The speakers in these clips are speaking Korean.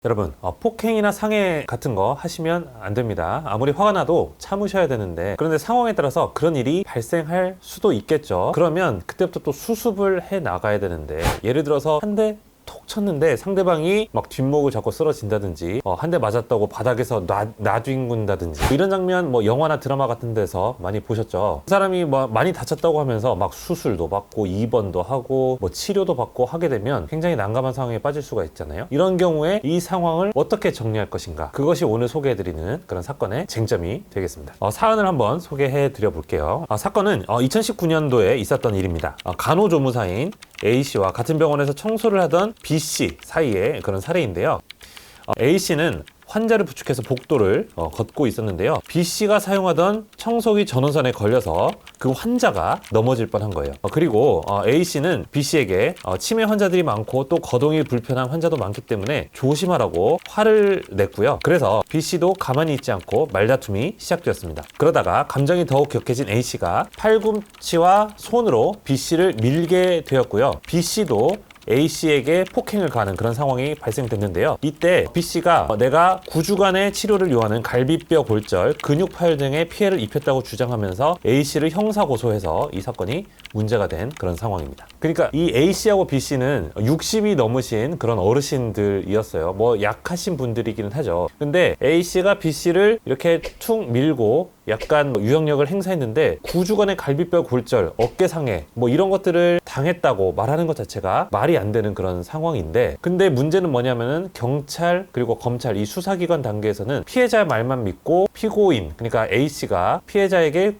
여러분, 폭행이나 상해 같은 거 하시면 안 됩니다. 아무리 화가 나도 참으셔야 되는데, 그런데 상황에 따라서 그런 일이 발생할 수도 있겠죠. 그러면 그때부터 또 수습을 해 나가야 되는데, 예를 들어서 한 대 톡 쳤는데 상대방이 막 뒷목을 잡고 쓰러진다든지, 한 대 맞았다고 바닥에서 놔뒹군다든지, 이런 장면 영화나 드라마 같은 데서 많이 보셨죠. 그 사람이 많이 다쳤다고 하면서 막 수술도 받고 입원도 하고 치료도 받고 하게 되면 굉장히 난감한 상황에 빠질 수가 있잖아요. 이런 경우에 이 상황을 어떻게 정리할 것인가, 그것이 오늘 소개해드리는 그런 사건의 쟁점이 되겠습니다. 사안을 한번 소개해 드려 볼게요. 사건은 2019년도에 있었던 일입니다. 간호조무사인 A씨와 같은 병원에서 청소를 하던 B씨 사이의 그런 사례인데요. A씨는 환자를 부축해서 복도를 걷고 있었는데요. B씨가 사용하던 청소기 전원선에 걸려서 그 환자가 넘어질 뻔한 거예요. 그리고 A씨는 B씨에게 치매 환자들이 많고 또 거동이 불편한 환자도 많기 때문에 조심하라고 화를 냈고요. 그래서 B씨도 가만히 있지 않고 말다툼이 시작되었습니다. 그러다가 감정이 더욱 격해진 A씨가 팔꿈치와 손으로 B씨를 밀게 되었고요. B씨도 A씨에게 폭행을 가하는 그런 상황이 발생됐는데요. 이때 B씨가 내가 9주간의 치료를 요하는 갈비뼈 골절, 근육 파열 등의 피해를 입혔다고 주장하면서 A씨를 형사 고소해서 이 사건이 문제가 된 그런 상황입니다. 그러니까 이 A씨하고 B씨는 60이 넘으신 그런 어르신들이었어요. 약하신 분들이기는 하죠. 근데 A씨가 B씨를 이렇게 툭 밀고 약간 유형력을 행사했는데 9주간의 갈비뼈 골절, 어깨 상해 이런 것들을 당했다고 말하는 것 자체가 말이 안 되는 그런 상황인데, 근데 문제는 뭐냐면은 경찰 그리고 검찰 이 수사기관 단계에서는 피해자의 말만 믿고 피고인, 그러니까 A씨가 피해자에게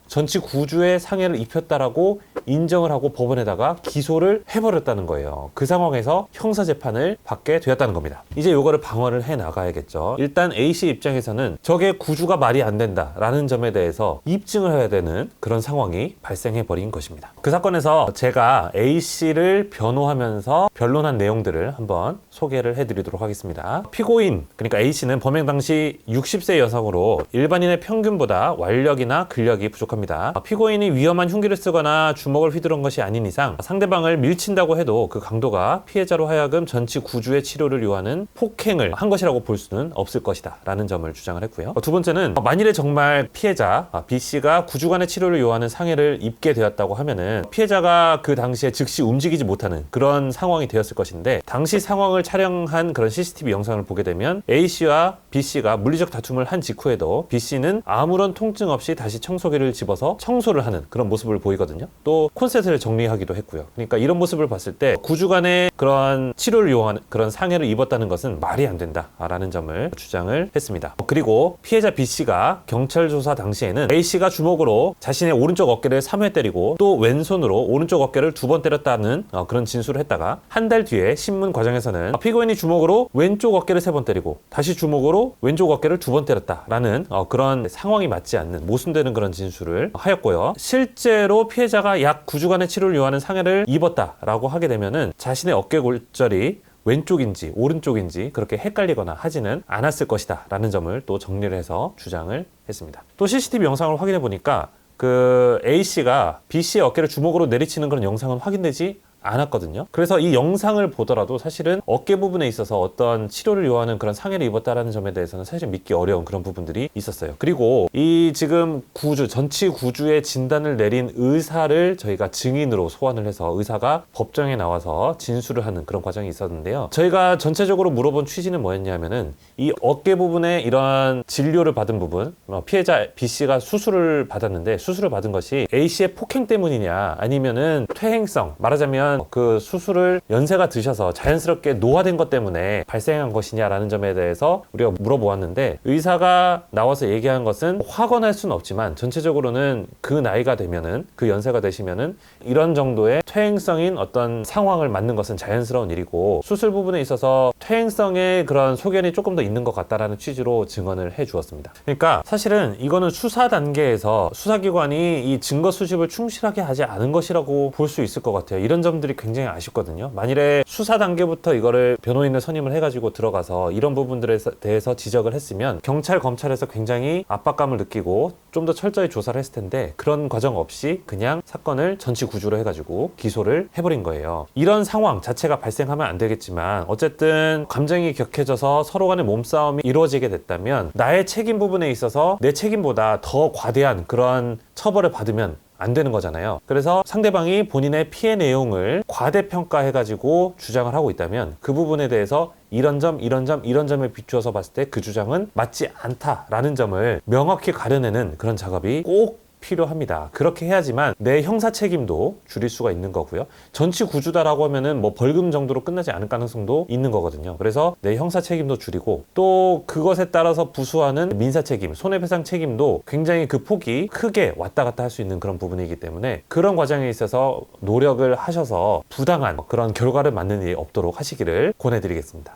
전치 9주의 상해를 입혔다라고 인정을 하고 법원에다가 기소를 해버렸다는 거예요. 그 상황에서 형사재판을 받게 되었다는 겁니다. 이제 요거를 방어를 해 나가야겠죠. 일단 A씨 입장에서는 저게 9주가 말이 안 된다라는 점에 대해서 입증을 해야 되는 그런 상황이 발생해버린 것입니다. 그 사건에서 제가 A씨를 변호하면서 변론한 내용들을 한번 소개를 해드리도록 하겠습니다. 피고인, 그러니까 A씨는 범행 당시 60세 여성으로 일반인의 평균보다 완력이나 근력이 부족합니다. 피고인이 위험한 흉기를 쓰거나 주먹을 휘두른 것이 아닌 이상 상대방을 밀친다고 해도 그 강도가 피해자로 하여금 전치 9주의 치료를 요하는 폭행을 한 것이라고 볼 수는 없을 것이다 라는 점을 주장을 했고요. 두 번째는 만일에 정말 피해자 B씨가 9주간의 치료를 요하는 상해를 입게 되었다고 하면은 피해자가 그 당시에 즉시 움직이지 못하는 그런 상황이 되었을 것인데, 당시 상황을 촬영한 그런 CCTV 영상을 보게 되면 A씨와 B씨가 물리적 다툼을 한 직후에도 B씨는 아무런 통증 없이 다시 청소기를 집어서 청소를 하는 그런 모습을 보이거든요. 또 콘센트를 정리하기도 했고요. 그러니까 이런 모습을 봤을 때 9주간의 그런 치료를 요하는 그런 상해를 입었다는 것은 말이 안 된다라는 점을 주장을 했습니다. 그리고 피해자 B씨가 경찰 조사 당시에는 A씨가 주먹으로 자신의 오른쪽 어깨를 3회 때리고 또 왼손으로 오른쪽 어깨를 2번 때렸다는 그런 진술을 했다가, 한 달 뒤에 신문 과정에서는 피고인이 주먹으로 왼쪽 어깨를 3번 때리고 다시 주먹으로 왼쪽 어깨를 2번 때렸다라는 그런 상황이 맞지 않는 모순되는 그런 진술을 하였고요. 실제로 피해자가 약 9주간의 치료를 요하는 상해를 입었다라고 하게 되면은 자신의 어깨 골절이 왼쪽인지 오른쪽인지 그렇게 헷갈리거나 하지는 않았을 것이다 라는 점을 또 정리를 해서 주장을 했습니다. 또 CCTV 영상을 확인해 보니까 그 A씨가 B씨의 어깨를 주먹으로 내리치는 그런 영상은 확인되지 않았거든요. 그래서 이 영상을 보더라도 사실은 어깨 부분에 있어서 어떤 치료를 요하는 그런 상해를 입었다라는 점에 대해서는 사실 믿기 어려운 그런 부분들이 있었어요. 그리고 이 지금 전치 9주의 진단을 내린 의사를 저희가 증인으로 소환을 해서 의사가 법정에 나와서 진술을 하는 그런 과정이 있었는데요. 저희가 전체적으로 물어본 취지는 뭐였냐면은 이 어깨 부분에 이런 진료를 받은 부분, 피해자 B씨가 수술을 받았는데 수술을 받은 것이 A씨의 폭행 때문이냐, 아니면은 퇴행성, 말하자면 그 수술을 연세가 드셔서 자연스럽게 노화된 것 때문에 발생한 것이냐라는 점에 대해서 우리가 물어보았는데, 의사가 나와서 얘기한 것은 확언할 수는 없지만 전체적으로는 그 나이가 되면은, 그 연세가 되시면은 이런 정도의 퇴행성인 어떤 상황을 맞는 것은 자연스러운 일이고, 수술 부분에 있어서 퇴행성의 그런 소견이 조금 더 있는 것 같다라는 취지로 증언을 해 주었습니다. 그러니까 사실은 이거는 수사 단계에서 수사기관이 이 증거 수집을 충실하게 하지 않은 것이라고 볼 수 있을 것 같아요. 이런 점들 부분들이 굉장히 아쉽거든요. 만일에 수사 단계부터 이거를 변호인을 선임을 해가지고 들어가서 이런 부분들에 대해서 지적을 했으면 경찰, 검찰에서 굉장히 압박감을 느끼고 좀 더 철저히 조사를 했을 텐데 그런 과정 없이 그냥 사건을 전치 구주로 해가지고 기소를 해버린 거예요. 이런 상황 자체가 발생하면 안 되겠지만 어쨌든 감정이 격해져서 서로 간의 몸싸움이 이루어지게 됐다면 나의 책임 부분에 있어서 내 책임보다 더 과대한 그런 처벌을 받으면 안 되는 거잖아요. 그래서 상대방이 본인의 피해 내용을 과대평가해가지고 주장을 하고 있다면 그 부분에 대해서 이런 점에 비추어서 봤을 때 그 주장은 맞지 않다라는 점을 명확히 가려내는 그런 작업이 꼭 필요합니다. 그렇게 해야지만 내 형사 책임도 줄일 수가 있는 거고요. 전치 구주다라고 하면은 뭐 벌금 정도로 끝나지 않을 가능성도 있는 거거든요. 그래서 내 형사 책임도 줄이고 또 그것에 따라서 부수하는 민사 책임, 손해배상 책임도 굉장히 그 폭이 크게 왔다 갔다 할 수 있는 그런 부분이기 때문에 그런 과정에 있어서 노력을 하셔서 부당한 그런 결과를 맞는 일이 없도록 하시기를 권해드리겠습니다.